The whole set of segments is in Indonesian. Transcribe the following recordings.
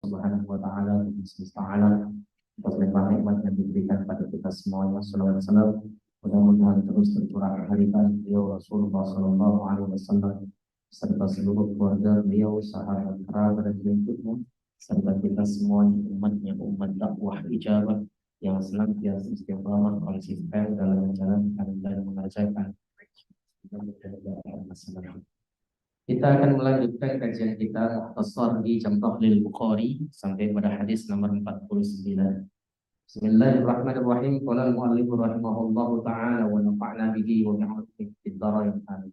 Subhanahu wa Ta'ala semesta alam atas limpah nikmat yang diberikan pada kita semuanya. Salawat salam mudah-mudahan terus tercurah kehadiran beliau Rasulullah Sallallahu Alaihi Wasallam serta seluruh keluarga beliau, sahabat, kerabat dan pengikutnya, serta kita semuanya umatnya, umat dakwah ijabah yang senantiasa istiqamah konsisten dalam menjalankan dan mengajarkan masalah. Kita akan melanjutkan kajian kita Mukhtasar di Jamrah lil Bukhari sampai pada hadis nomor 49. Bismillahirrahmanirrahim. Qala al-mu'allif rahimahullahu taala wa nafa'na bihi wa bi'ulumihi fid dharain amin.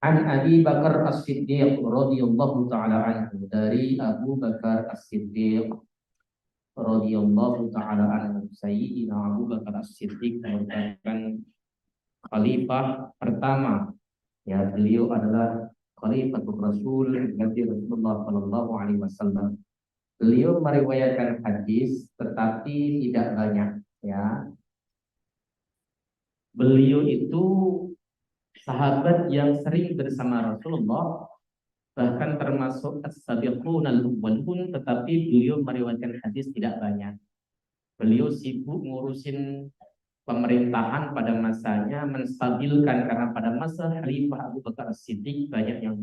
An Abi Bakar As-Siddiq radhiyallahu taala anhu, dari Abu Bakar As-Siddiq radhiyallahu taala anhu, Sayyidina Abu Bakar As-Siddiq merupakan khalifah pertama. Ya, beliau adalah Khalifatul Rasul Nabi Rasulullah Sallallahu Alaihi Wasallam. Beliau meriwayatkan hadis, tetapi tidak banyak. Ya, beliau itu sahabat yang sering bersama Rasulullah, bahkan termasuk as-sabiqun al-awwalun, tetapi beliau meriwayatkan hadis tidak banyak. Beliau sibuk ngurusin pemerintahan pada masanya, menstabilkan, karena pada masa Khalifah Abu Bakar As-Siddiq banyak yang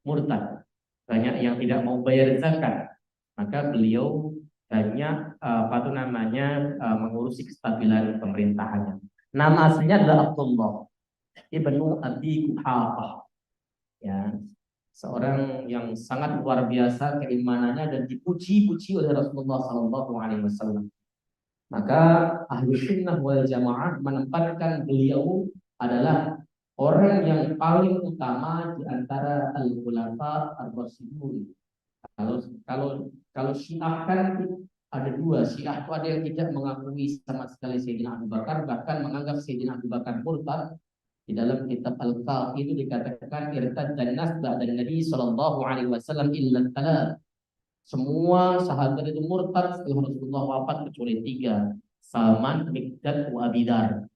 murtad, banyak yang tidak mau bayar zakat. Maka beliau banyak mengurusi kestabilan pemerintahannya. Nama aslinya adalah Abdullah ibnu Abi Quhafah. Ya, seorang yang sangat luar biasa keimanannya dan dipuji-puji oleh Rasulullah Sallallahu Alaihi Wasallam. Maka ahlu sunnah wal jamaah menempatkan beliau adalah orang yang paling utama di antara al-khulafa ar-rasyidun. Kalau Syiah kan ada dua. Syiah itu ada yang tidak mengakui sama sekali Sayyidina Abu Bakar, bahkan menganggap Sayyidina Abu Bakar murtad. Di dalam kitab Al-Kafi itu dikatakan irtaddan nas ba'da Nabi sallallahu alaihi wasallam illa thalath. Semua sahabat itu murtad setelah Rasulullah wafat kecuali tiga, Salman, Miqdad, wa Abidar.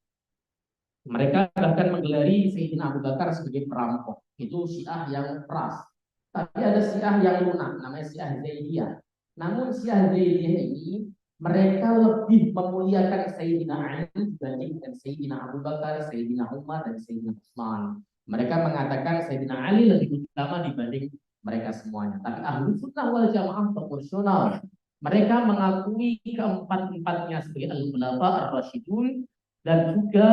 Mereka bahkan menggelari Sayyidina Abu Bakar sebagai perampok. Itu Syiah yang keras. Tapi ada Syiah yang lunak, namanya Syiah Zaidiyah. Namun Syiah Zaidiyah ini mereka lebih memuliakan Sayyidina Ali dibandingkan Sayyidina Abu Bakar, Sayyidina Umar, dan Sayyidina Utsman. Mereka mengatakan Sayyidina Ali lebih utama dibanding mereka semuanya. Tapi ahlu sunnah wal jamaah proporsional. Mereka mengakui keempat-empatnya sebagai al-khulafa ar-rasyidun dan juga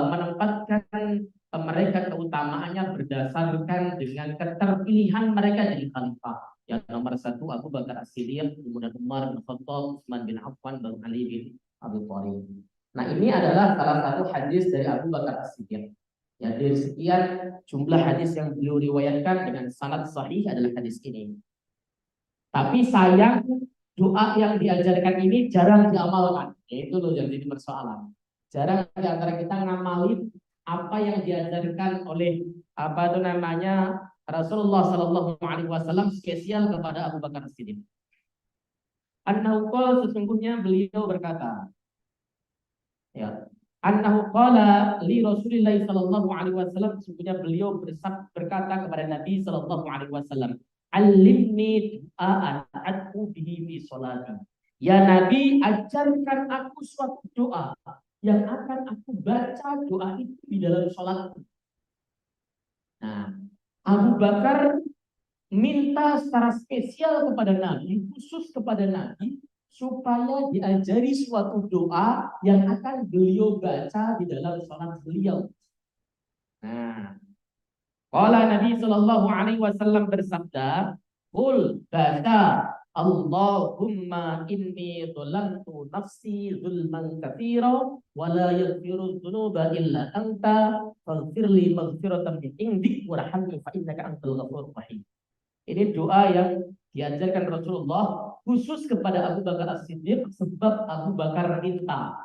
menempatkan mereka keutamaannya berdasarkan dengan keterpilihan mereka jadi khalifah. Yang nomor satu Abu Bakar As-Siddiq, kemudian Umar bin Khattab, Utsman bin Affan, baru Ali bin Abi Thalib. Nah, ini adalah salah satu hadis dari Abu Bakar As-Siddiq. Ya, dari sekian jumlah hadis yang beliau riwayatkan dengan sanad sahih adalah hadis ini. Tapi sayang doa yang diajarkan ini jarang diamalkan. Itu loh yang jadi persoalan. Jarang di antara kita ngamalin apa yang diajarkan oleh Rasulullah Sallallahu Alaihi Wasallam spesial kepada Abu Bakar As-Siddiq. Annahu qala, sesungguhnya beliau berkata, ya, annahu qala li Rasulillah sallallahu alaihi wasallam, sesungguhnya beliau berkata kepada Nabi sallallahu alaihi wasallam, alimni du'aan ad'u bihi fi sholati. Ya Nabi, ajarkan aku suatu doa yang akan aku baca doa itu di dalam sholatku. Nah, Abu Bakar minta secara spesial kepada Nabi, khusus kepada Nabi, supaya diajari suatu doa yang akan beliau baca di dalam sholat beliau. Nah, kalau Nabi Shallallahu Alaihi Wasallam bersabda, "Qul baca Allahumma inni dzalamtu nafsi zulman katsira wa la yaghfiru dzunuba illa anta faghfirli maghfiratan min indik warhamni fa innaka antal ghafurur rahim." Ini doa yang diajarkan Rasulullah khusus kepada Abu Bakar As-Siddiq sebab Abu Bakar minta.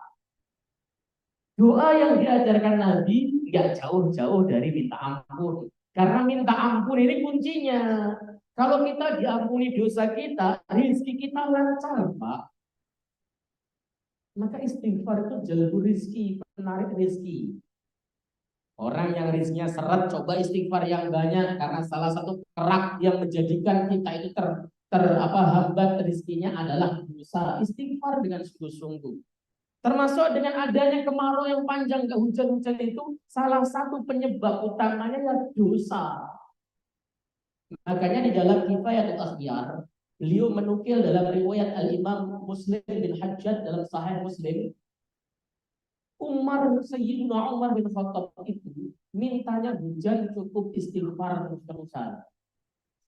Doa yang diajarkan Nabi nggak jauh-jauh dari minta ampun. Karena minta ampun ini kuncinya. Kalau kita diampuni dosa kita, rezeki kita lancar, Pak. Maka istighfar itu jalur rezeki, penarik rezeki. Orang yang rezekinya seret, coba istighfar yang banyak, karena salah satu kerak yang menjadikan kita itu hambat rezekinya adalah dosa. Istighfar dengan sungguh-sungguh. Termasuk dengan adanya kemarau yang panjang, ke hujan-hujan itu salah satu penyebab utamanya ya dosa. Makanya di dalam Kifayatul Akhyar, beliau menukil dalam riwayat Al-Imam Muslim bin Hajjaj dalam Sahih Muslim, Sayyidina Umar bin Khattab itu mintanya hujan cukup istighfar terus-terusan.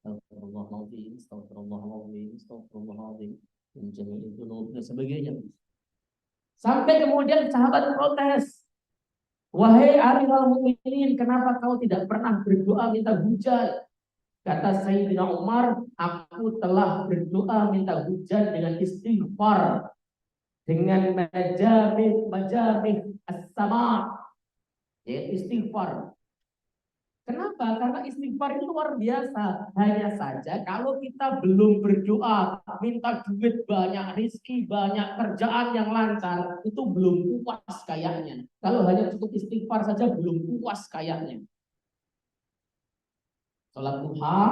Astagfirullahaladzim, astagfirullahaladzim, astagfirullahaladzim, dan sebagainya. Sampai kemudian sahabat protes, wahai Amirul Mukminin, kenapa kau tidak pernah berdoa minta hujan? Kata Sayyidina Umar, aku telah berdoa minta hujan dengan istighfar, dengan majamih as-sama, yaitu istighfar. Kenapa? Karena istighfar itu luar biasa. Hanya saja kalau kita belum berdoa, minta duit banyak, rezeki banyak, kerjaan yang lancar, itu belum puas kayaknya. Kalau hanya cukup istighfar saja belum puas kayaknya. Salat duha,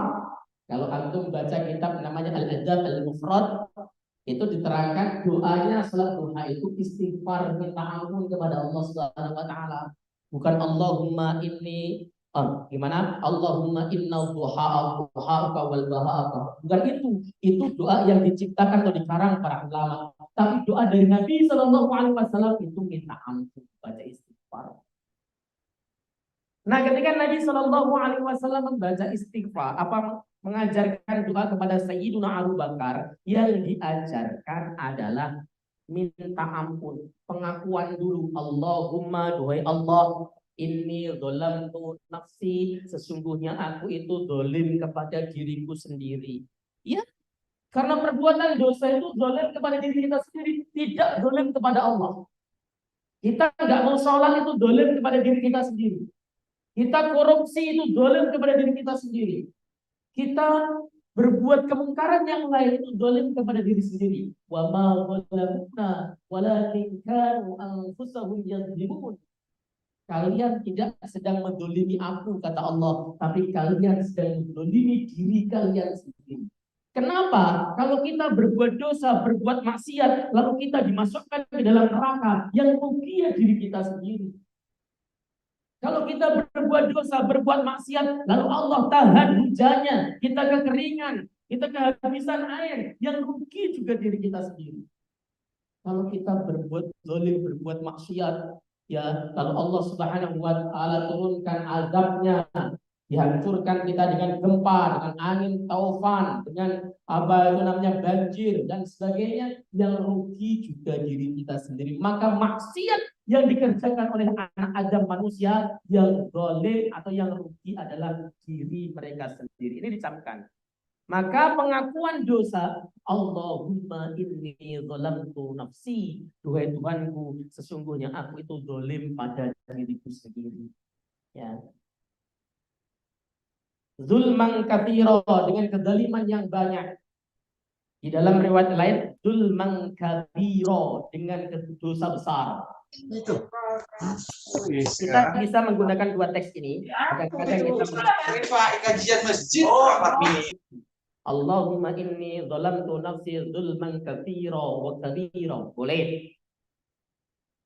kalau antum baca kitab namanya Al-Adab Al-Mufrad, itu diterangkan doanya salat duha itu istighfar, minta ampun kepada Allah Subhanahu wa taala. Bukan Allahumma inni gimana? Allahumma inna duha'uka wal baha'aka. Bukan itu. Itu doa yang diciptakan atau dikarang para ulama. Tapi doa dari Nabi Shallallahu Alaihi Wasallam itu minta ampun, baca istighfar. Nah, ketika Nabi Shallallahu Alaihi Wasallam membaca istighfar, mengajarkan doa kepada Sayyiduna Abu Bakar, yang diajarkan adalah minta ampun, pengakuan dulu. Allahumma, duhai Allah, ini dolamtu nafsi, sesungguhnya aku itu dolim kepada diriku sendiri. Ya, karena perbuatan dosa itu dolim kepada diri kita sendiri, tidak dolim kepada Allah. Kita nggak mau sholat itu dolim kepada diri kita sendiri. Kita korupsi itu dolim kepada diri kita sendiri. Kita berbuat kemungkaran yang lain itu dolim kepada diri sendiri. Wa ma zalamuna walakin kanu anfusahum yadzlimun. Kalian tidak sedang mendolimi aku, kata Allah, tapi kalian sedang mendolimi diri kalian sendiri. Kenapa? Kalau kita berbuat dosa, berbuat maksiat, lalu kita dimasukkan ke dalam neraka, yang rugi ya diri kita sendiri. Kalau kita berbuat dosa, berbuat maksiat, lalu Allah tahan hujannya, kita kekeringan, kita kehabisan air, yang rugi juga diri kita sendiri. Kalau kita berbuat zalim, berbuat maksiat, ya, kalau Allah Subhanahu wa taala turunkan azabnya, dihancurkan kita dengan gempa, dengan angin taufan, dengan banjir dan sebagainya, yang rugi juga diri kita sendiri. Maka maksiat yang dikerjakan oleh anak Adam manusia yang zalim atau yang rugi adalah diri mereka sendiri. Ini dicamkan. Maka pengakuan dosa, Allahumma inni zalamtu nafsi, duhai Tuhanku, sesungguhnya aku itu zalim pada diriku sendiri. Ya. Zulman katsira, dengan kezaliman yang banyak. Di dalam riwayat lain, zulman kabira, dengan dosa besar. Itu. Kita bisa menggunakan dua teks ini. Kadang-kadang kita kajian masjid. Allahumma inni zalamtu nafsi zulman katsira wa kabira. Boleh.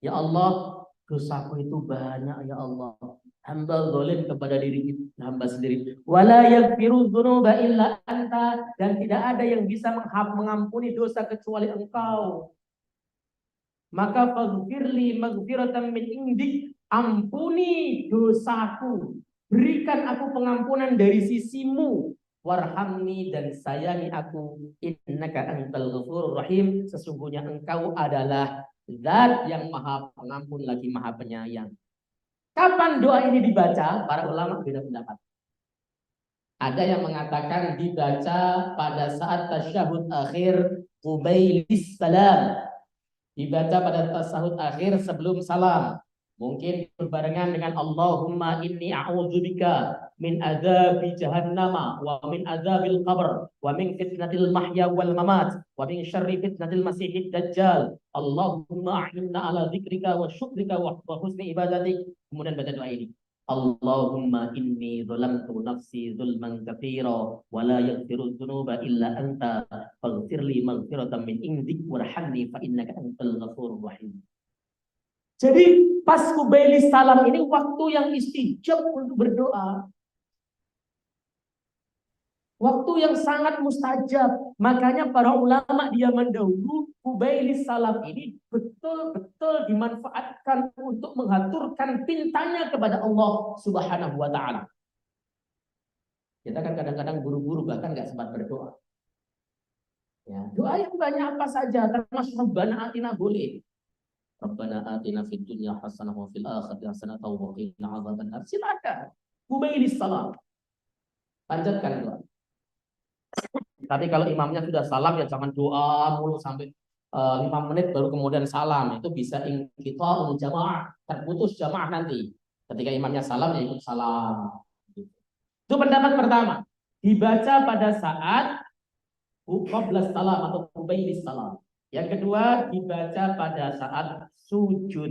Ya Allah, dosaku itu banyak ya Allah. Hamba zalim kepada diri hamba sendiri. Wala yaghfiru dzunuba illa anta, dan tidak ada yang bisa mengampuni dosa kecuali Engkau. Maka faghfirli maghfiratan min indik, ampuni dosaku, berikan aku pengampunan dari sisimu. Warhamni, dan sayangi aku, innaka antal ghafurur rahim, sesungguhnya Engkau adalah Zat yang maha pengampun lagi maha penyayang. Kapan doa ini dibaca? Para ulama beda pendapat. Ada yang mengatakan dibaca pada saat tasyahud akhir qubailis salam. Dibaca pada tasyahud akhir sebelum salam. Mungkin berbarengan dengan Allahumma inni a'udzubika min adzabi jahannama wa min adzabil qabr wa min fitnatil mahya wal mamat wa min syarri fitnatil masiihid dajjal. Allahumma a'inna ala dzikrika wa syukrika wa husni ibadatik. Kemudian baca doa ini. Allahumma inni zalamtu nafsi zulman katsira wa la yaghfiru dzunuba illa anta faghfirli maghfiratan min indik warhamni fa innaka antal ghafurur rahim. Jadi pas Qubailis salam ini waktu yang istijab untuk berdoa. Waktu yang sangat mustajab. Makanya para ulama di zaman dahulu, Qubailis salam ini betul-betul dimanfaatkan untuk mengaturkan pintanya kepada Allah Subhanahu wa Ta'ala. Kita kan kadang-kadang buru-buru bahkan nggak sempat berdoa. Ya, doa yang banyak apa saja, termasuk Rabbana atina boleh. Rabbana atina fid dunya hasanah wa fil akhirati hasanah wa qina adzabannar. Silakan. Qubailis salam. Panjatkan doa. Tapi kalau imamnya sudah salam ya jangan doa mulu sampai 5 menit baru kemudian salam. Itu bisa inqita'ul jamaah, terputus jamaah nanti. Ketika imamnya salam ya ikut salam. Itu pendapat pertama. Dibaca pada saat qabla salam atau qubailis salam. Yang kedua dibaca pada saat sujud.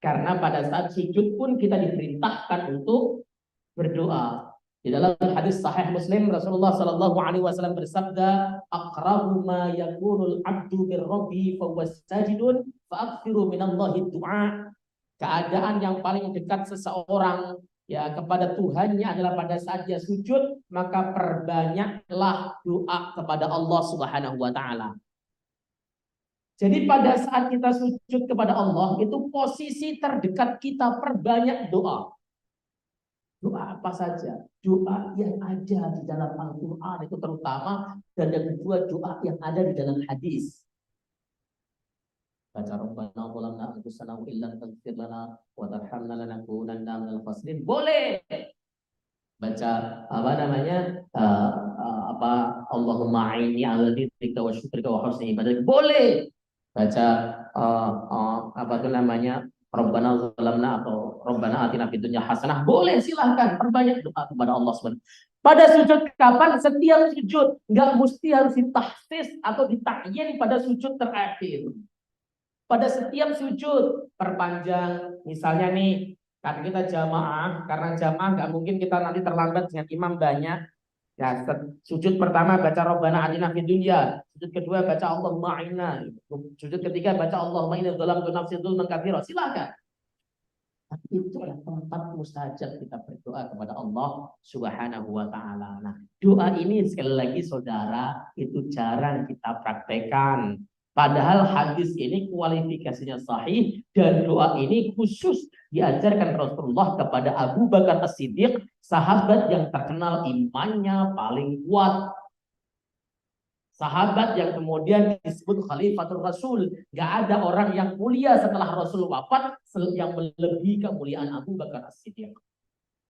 Karena pada saat sujud pun kita diperintahkan untuk berdoa. Di dalam hadis sahih Muslim Rasulullah sallallahu alaihi wasallam bersabda, "Aqrabu ma yakunul 'abdu bir rabbi fa huwa sajidun fa akthiru minallahi du'a." Keadaan yang paling dekat seseorang ya kepada Tuhannya adalah pada saat dia sujud, maka perbanyaklah doa kepada Allah Subhanahu wa taala. Jadi pada saat kita sujud kepada Allah itu posisi terdekat kita, perbanyak doa. Doa apa saja? Doa yang ada di dalam Al-Quran itu terutama, dan yang kedua doa yang ada di dalam hadis. Baca Rabbana zalamna anfusana wa illam taghfir lana wa tarhamna lanakunanna minal khasirin. Boleh. Baca apa namanya? Allahumma a'inni 'ala dzikrika wa syukrika wa husni ibadatik. Boleh. Baca apa itu namanya? Rabbana zalamna atau Rabbana atina fid dunya hasanah. Boleh, silahkan perbanyak doa kepada Allah SWT. Pada sujud kapan? Setiap sujud. Nggak mesti harus ditahsis atau ditakyin pada sujud terakhir. Pada setiap sujud perpanjang. Misalnya nih, kan kita jamaah, karena jamaah nggak mungkin kita nanti terlambat dengan imam banyak. Ya, sujud pertama baca Rabbana atina fid dunya, sujud kedua baca Allahumma a'inna, sujud ketiga baca Allahumma inni zalamtu nafsi dzulman katsira. Silakan. Tapi itu adalah tempat mustajab kita berdoa kepada Allah Subhanahu wa taala. Nah, doa ini sekali lagi saudara itu jarang kita praktekkan. Padahal hadis ini kualifikasinya sahih dan doa ini khusus diajarkan Rasulullah kepada Abu Bakar As-Siddiq, sahabat yang terkenal imannya paling kuat. Sahabat yang kemudian disebut Khalifatul Rasul. Gak ada orang yang mulia setelah Rasul wafat yang melebihi kemuliaan Abu Bakar As-Siddiq.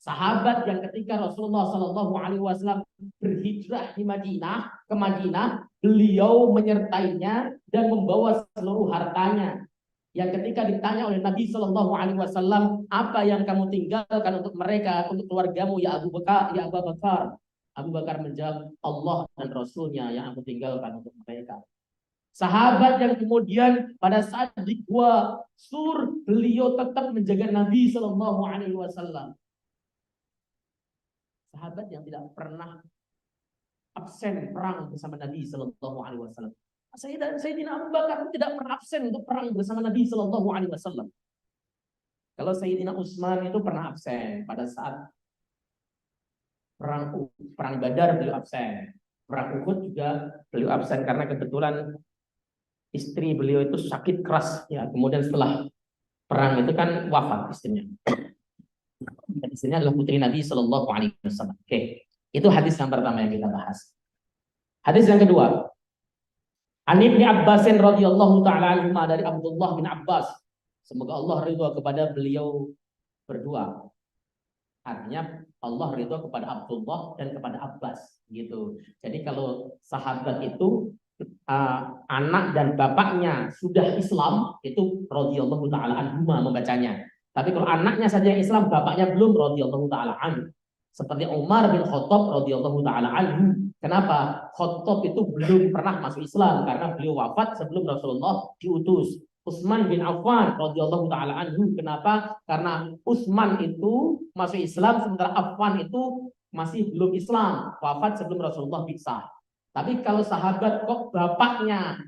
Sahabat yang ketika Rasulullah SAW berhijrah di Madinah, ke Madinah, beliau menyertainya dan membawa seluruh hartanya. Yang ketika ditanya oleh Nabi SAW, apa yang kamu tinggalkan untuk mereka, untuk keluargamu ya Abu Bakar, ya Abu Bakar? Abu Bakar menjawab, Allah dan Rasulnya yang aku tinggalkan untuk mereka. Sahabat yang kemudian pada saat di Gua Sur, beliau tetap menjaga Nabi SAW. Sahabat yang tidak pernah absen perang bersama Nabi Sallallahu Alaihi Wasallam. Sayyidina Abu Bakar tidak pernah absen untuk perang bersama Nabi Sallallahu Alaihi Wasallam. Kalau Sayyidina Utsman itu pernah absen pada saat perang Badar, beliau absen. Perang Uhud juga beliau absen karena kebetulan istri beliau itu sakit keras ya. Kemudian setelah perang itu kan wafat istrinya. Dan istrinya adalah putri Nabi Sallallahu Alaihi Wasallam. Oke, itu hadis yang pertama yang kita bahas. Hadis yang kedua, An Ibnu Abbasin radhiyallahu taala anhu, dari Abdullah bin Abbas, semoga Allah ridha kepada beliau berdua. Artinya Allah ridha kepada Abdullah dan kepada Abbas, gitu. Jadi kalau sahabat itu anak dan bapaknya sudah Islam, itu radhiyallahu taala anhu membacanya. Tapi kalau anaknya saja yang Islam, bapaknya belum, radhiyallahu taala anhu. Seperti Umar bin Khattab radhiyallahu taala anhu. Kenapa? Khattab itu belum pernah masuk Islam karena beliau wafat sebelum Rasulullah diutus. Utsman bin Affan radhiyallahu taala anhu. Kenapa? Karena Utsman itu masuk Islam sementara Affan itu masih belum Islam, wafat sebelum Rasulullah bisa. Tapi kalau sahabat kok bapaknya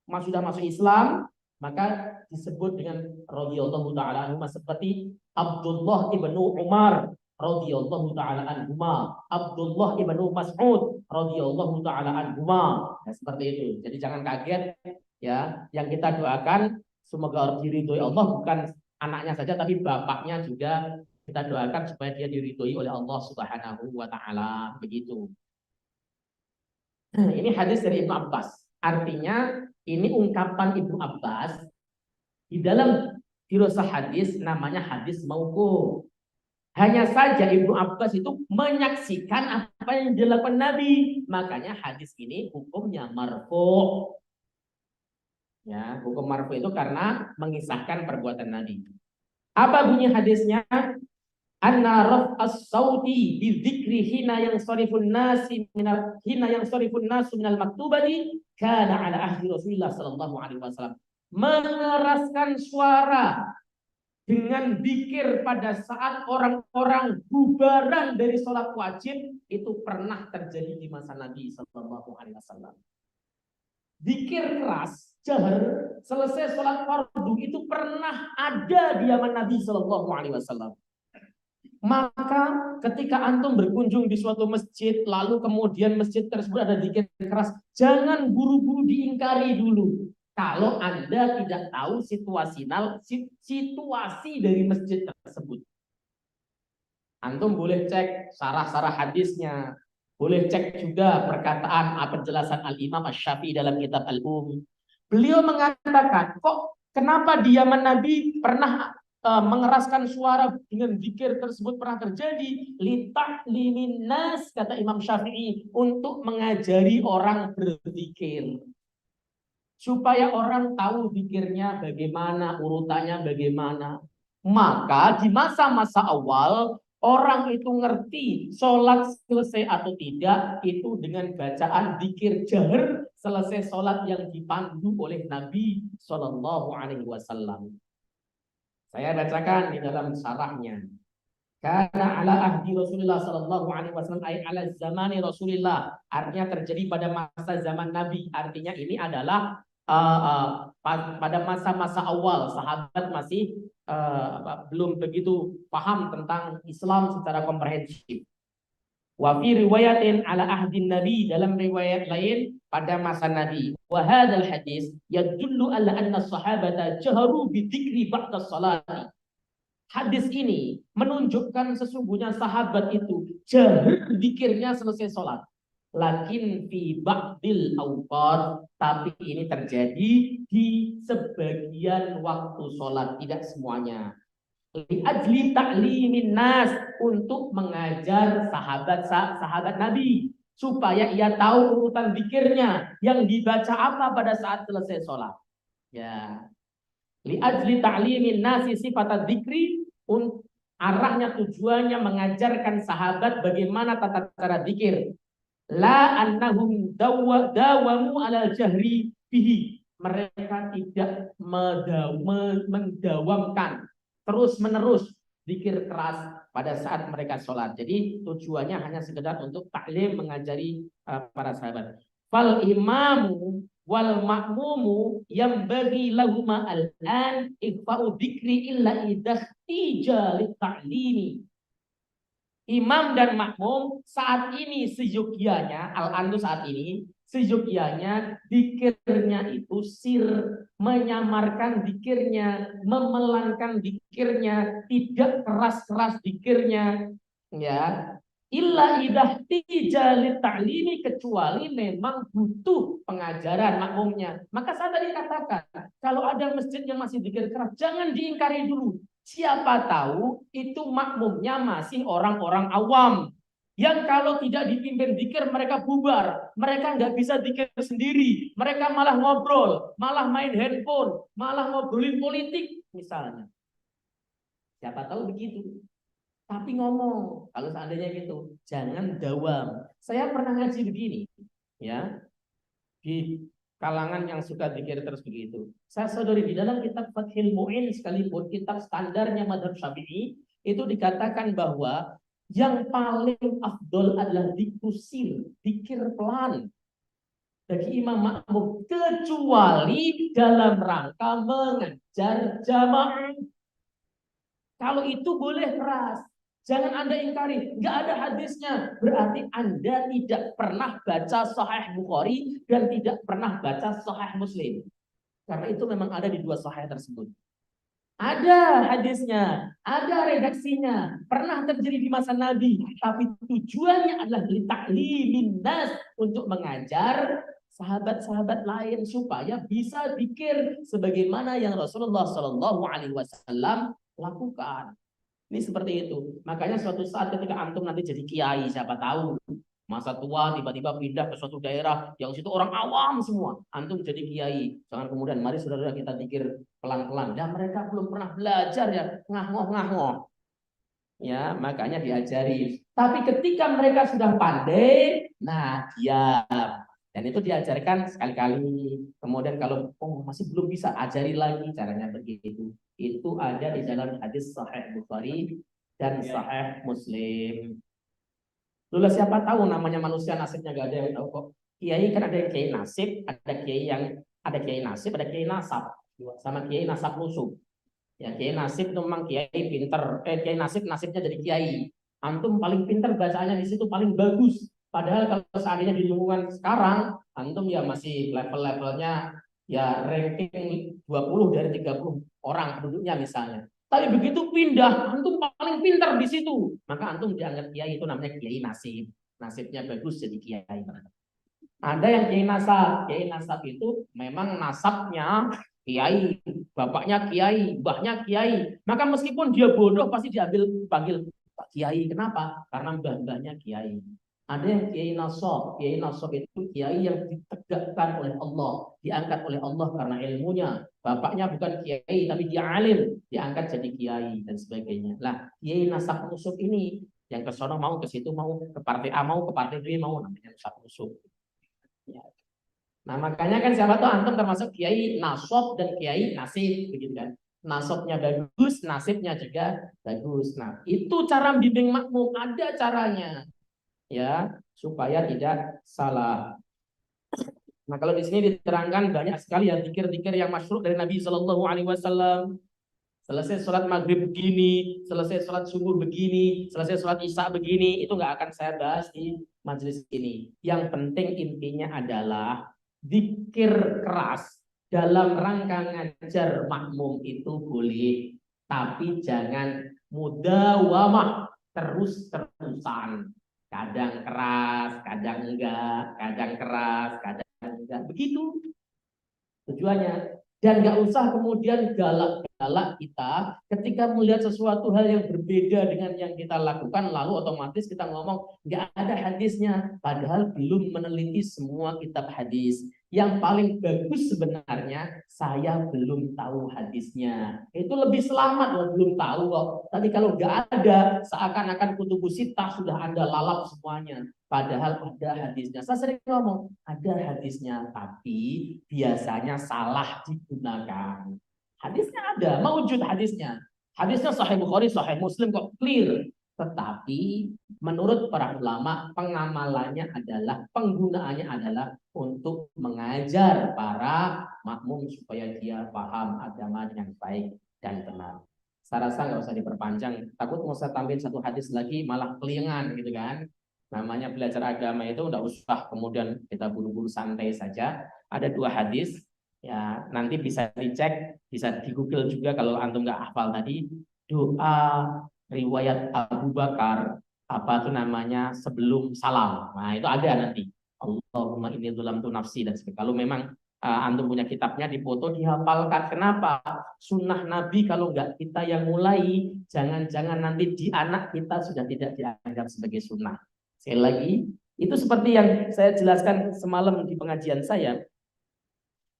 sudah masuk Islam, maka disebut dengan radhiyallahu taala anhu, seperti Abdullah ibnu Umar radhiyallahu taala anhuma, Abdullah ibnu Mas'ud radhiyallahu taala anhuma. Nah, seperti itu. Jadi jangan kaget ya, yang kita doakan semoga diridhoi Allah bukan anaknya saja tapi bapaknya juga kita doakan supaya dia diridhoi oleh Allah Subhanahu wa taala, begitu. Ini hadis dari Ibnu Abbas. Artinya ini ungkapan Ibnu Abbas di dalam dirasah hadis namanya hadis mauquf. Hanya saja Ibnu Abbas itu menyaksikan apa yang dilakukan Nabi. Makanya hadis ini hukumnya marfu. Ya, hukum marfu itu karena mengisahkan perbuatan Nabi. Apa bunyi hadisnya? Anna raf'as sauti bi dzikri hina yang sarifun nasi minal hina yang sarifun nasu minal maktubati kana ala ahdi Rasulullah sallallahu alaihi wasallam. Mengeraskan suara dengan zikir pada saat orang-orang bubaran dari sholat wajib itu pernah terjadi di masa Nabi sallallahu alaihi wasallam. Zikir keras, jahar, selesai sholat fardu itu pernah ada di zaman Nabi sallallahu alaihi wasallam. Maka ketika antum berkunjung di suatu masjid, lalu kemudian masjid tersebut ada zikir keras, jangan buru-buru diingkari dulu. Kalau Anda tidak tahu situasi dari masjid tersebut. Antum boleh cek sarah-sarah hadisnya, boleh cek juga perkataan penjelasan Al-Imam Asy-Syafi'i dalam kitab Al-Um. Beliau mengatakan, kok kenapa di zaman Nabi pernah mengeraskan suara dengan zikir tersebut pernah terjadi? Lita'limin nas, kata Imam Syafi'i, untuk mengajari orang berzikir. Supaya orang tahu zikirnya bagaimana, urutannya bagaimana. Maka di masa-masa awal orang itu ngerti sholat selesai atau tidak itu dengan bacaan zikir jahar selesai sholat yang dipandu oleh Nabi Shallallahu Alaihi Wasallam. Saya bacakan di dalam syarahnya. Karena ala ahdi Rasulullah Shallallahu Alaihi Wasallam ay ala zamani Rasulullah, artinya terjadi pada masa zaman Nabi. Artinya ini adalah pada masa-masa awal sahabat masih belum begitu paham tentang Islam secara komprehensif. Wa fi riwayatin ala ahdin Nabi, dalam riwayat lain pada masa Nabi. Wa hadzal hadis yadullu ala anna sahabata jaharu bi dzikri ba'da salati. Hadis ini menunjukkan sesungguhnya sahabat itu jahar zikirnya selesai sholat. Lakin fi ba'dil awqat, tapi ini terjadi di sebagian waktu sholat, tidak semuanya. Li ajli ta'limin nas, untuk mengajar sahabat Nabi supaya ia tahu urutan zikirnya yang dibaca apa pada saat selesai sholat. Ya. Li ajli ta'limin nasi sifat dzikri, arahnya tujuannya mengajarkan sahabat bagaimana tata cara zikir. La annahum dawamu ala jahri bihi. Mereka tidak mendawamkan terus-menerus zikir keras pada saat mereka sholat. Jadi tujuannya hanya sekedar untuk taklim, mengajari para sahabat. Fal imamu wal makmumu yang bagi lahuma al-an ikhfa'u dzikri illa idahtija lit ta'limi. Imam dan makmum saat ini seyogyanya, al-andu saat ini seyogyanya dikirnya itu menyamarkan dikirnya, memelankan dikirnya, tidak keras-keras dikirnya, ya. Illa idah tijalit ta'limi, kecuali memang butuh pengajaran makmumnya. Maka saya tadi katakan, kalau ada masjid yang masih dikir keras, jangan diingkari dulu. Siapa tahu itu makmumnya masih orang-orang awam yang kalau tidak dipimpin zikir mereka bubar, mereka nggak bisa zikir sendiri, mereka malah ngobrol, malah main handphone, malah ngobrolin politik misalnya. Siapa tahu begitu. Tapi ngomong, kalau seandainya gitu, jangan dawam. Saya pernah ngaji begini, ya. Di kalangan yang suka zikir terus begitu. Saya sadari di dalam kitab Fathul Mu'in sekalipun kitab standarnya Madzhab Syafi'i itu dikatakan bahwa yang paling afdol adalah zikrusir, zikir pelan bagi imam makmum kecuali dalam rangka mengajar jamaah. Kalau itu boleh keras. Jangan Anda ingkari, nggak ada hadisnya. Berarti Anda tidak pernah baca Sahih Bukhari dan tidak pernah baca Sahih Muslim. Karena itu memang ada di dua Sahih tersebut. Ada hadisnya, ada redaksinya, pernah terjadi di masa Nabi. Tapi tujuannya adalah litaklimin nas, untuk mengajar sahabat-sahabat lain supaya bisa zikir sebagaimana yang Rasulullah Shallallahu Alaihi Wasallam lakukan. Ini seperti itu. Makanya suatu saat ketika antum nanti jadi kiai, siapa tahu masa tua tiba-tiba pindah ke suatu daerah yang situ orang awam semua, antum jadi kiai. Jangan kemudian mari saudara kita pikir pelan-pelan. Dan mereka belum pernah belajar ya, ngah-ngoh. Ya, makanya diajari. Tapi ketika mereka sudah pandai, nah diam. Dan itu diajarkan sekali-kali. Kemudian kalau masih belum bisa, ajari lagi caranya begitu. Itu ada di dalam hadis Sahih Bukhari dan Sahih Muslim. Dulu siapa tahu namanya manusia nasibnya gak ada yang tahu kok. Kiai kan ada kiai nasib, ada kiai nasib, ada kiai nasab, sama kiai nasab musuh. Ya kiai nasib itu memang kiai pinter, kiai nasibnya jadi kiai. Antum paling pinter bacaannya di situ paling bagus. Padahal kalau seandainya di lingkungan sekarang, antum ya masih level-levelnya ya ranking 20 dari 30 orang penduduknya misalnya. Tapi begitu pindah, antum paling pintar di situ. Maka antum dianggap kiai, itu namanya kiai nasib. Nasibnya bagus jadi kiai. Ada yang kiai nasab. Kiai nasab itu memang nasabnya kiai, bapaknya kiai, mbahnya kiai. Maka meskipun dia bodoh pasti panggil Pak Kiai. Kenapa? Karena mbah-mbahnya kiai. Ada yang kiai nasab. Kiai nasab itu kiai yang ditegakkan oleh Allah, diangkat oleh Allah karena ilmunya. Bapaknya bukan kiai tapi dia alim, diangkat jadi kiai dan sebagainya. Lah, kiai nasab nusuk ini yang ke sono mau, ke situ mau, ke partai A mau, ke partai B mau, namanya nasab nusuk. Ya. Nah, makanya kan siapa tuh antum termasuk kiai nasab dan kiai nasib begitu kan. Nasabnya bagus, nasibnya juga bagus. Nah, itu cara bimbing makmum, ada caranya. Ya, supaya tidak salah. Nah, kalau di sini diterangkan banyak sekali ya zikir-zikir yang masyhur dari Nabi Shallallahu Alaihi Wasallam. Selesai sholat maghrib begini, selesai sholat subuh begini, selesai sholat isya begini, itu nggak akan saya bahas di majelis ini. Yang penting intinya adalah zikir keras dalam rangka ngajar makmum itu boleh, tapi jangan mudawamah terus-terusan. Kadang keras, kadang enggak, kadang keras, kadang enggak. Begitu tujuannya. Dan nggak usah kemudian galak-galak kita ketika melihat sesuatu hal yang berbeda dengan yang kita lakukan, lalu otomatis kita ngomong nggak ada hadisnya, padahal belum meneliti semua kitab hadis. Yang paling bagus sebenarnya saya belum tahu hadisnya. Itu lebih selamat loh, belum tahu kok. Tapi kalau nggak ada, seakan-akan kutubus sittah sudah Anda lalap semuanya. Padahal ada hadisnya. Saya sering ngomong, ada hadisnya, tapi biasanya salah digunakan. Hadisnya ada, mewujud hadisnya. Hadisnya Sahih Bukhari, Sahih Muslim kok clear. Tetapi menurut para ulama, pengamalannya adalah, penggunaannya adalah untuk mengajar para makmum supaya dia paham agama dengan baik dan benar. Saya rasa nggak usah diperpanjang. Takut mau saya tambahin satu hadis lagi malah kelingan gitu kan. Namanya belajar agama itu nggak usah kemudian kita buru-buru santai saja. Ada dua hadis ya, nanti bisa dicek, bisa di Google juga kalau antum nggak hafal tadi. Doa riwayat Abu Bakar apa itu namanya sebelum salam. Nah itu ada nanti. Allahumma inni dzulamtu nafsi dan sebagainya. Kalau memang antum punya kitabnya, dipoto, dihafalkan. Kenapa? Sunnah Nabi kalau nggak kita yang mulai, jangan-jangan nanti di anak kita sudah tidak dianggap sebagai sunnah. Sekali lagi, itu seperti yang saya jelaskan semalam di pengajian saya.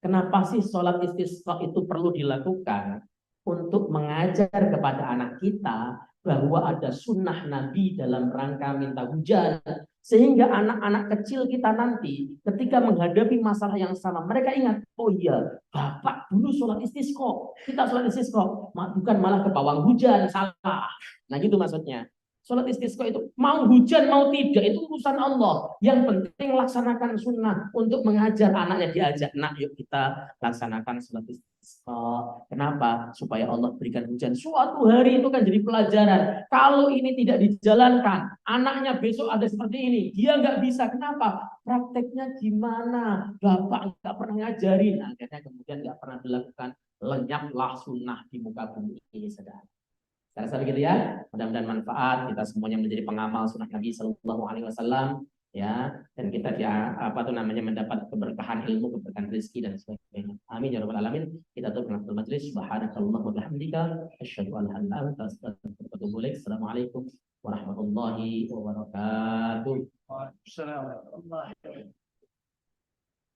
Kenapa sih sholat istisqa itu perlu dilakukan? untuk mengajar kepada anak kita bahwa ada sunnah Nabi dalam rangka minta hujan, sehingga anak-anak kecil kita nanti ketika menghadapi masalah yang sama, mereka ingat, oh iya, Bapak dulu sholat istisqa, kita sholat istisqa, bukan malah ke pawang hujan, salah. Nah gitu maksudnya. Sholat istisqa itu mau hujan mau tidak itu urusan Allah. Yang penting laksanakan sunnah untuk mengajar anaknya, diajak, nak yuk kita laksanakan sholat istisqa. Kenapa? Supaya Allah berikan hujan. Suatu hari itu kan jadi pelajaran. Kalau ini tidak dijalankan, anaknya besok ada seperti ini, dia nggak bisa. Kenapa? Prakteknya gimana? Bapak nggak pernah ngajarin. Akhirnya kemudian nggak pernah dilakukan. Lenyaplah sunnah di muka bumi ini, saudara. Saya rasa begitu ya. Mudah-mudahan manfaat, kita semuanya menjadi pengamal sunnah Nabi Sallallahu Alaihi Wasallam, ya, dan kita ya apa tuh namanya mendapat keberkahan ilmu, keberkahan rezeki dan sebagainya. Amin ya rabbal alamin. Kita tutup dengan majelis. Subhanakallah wa bihamdika asyhadu an la ilaha illa anta astaghfiruka wa atubu ilaik. Assalamualaikum warahmatullahi wabarakatuh. Waalaikumsalam warahmatullahi wabarakatuh.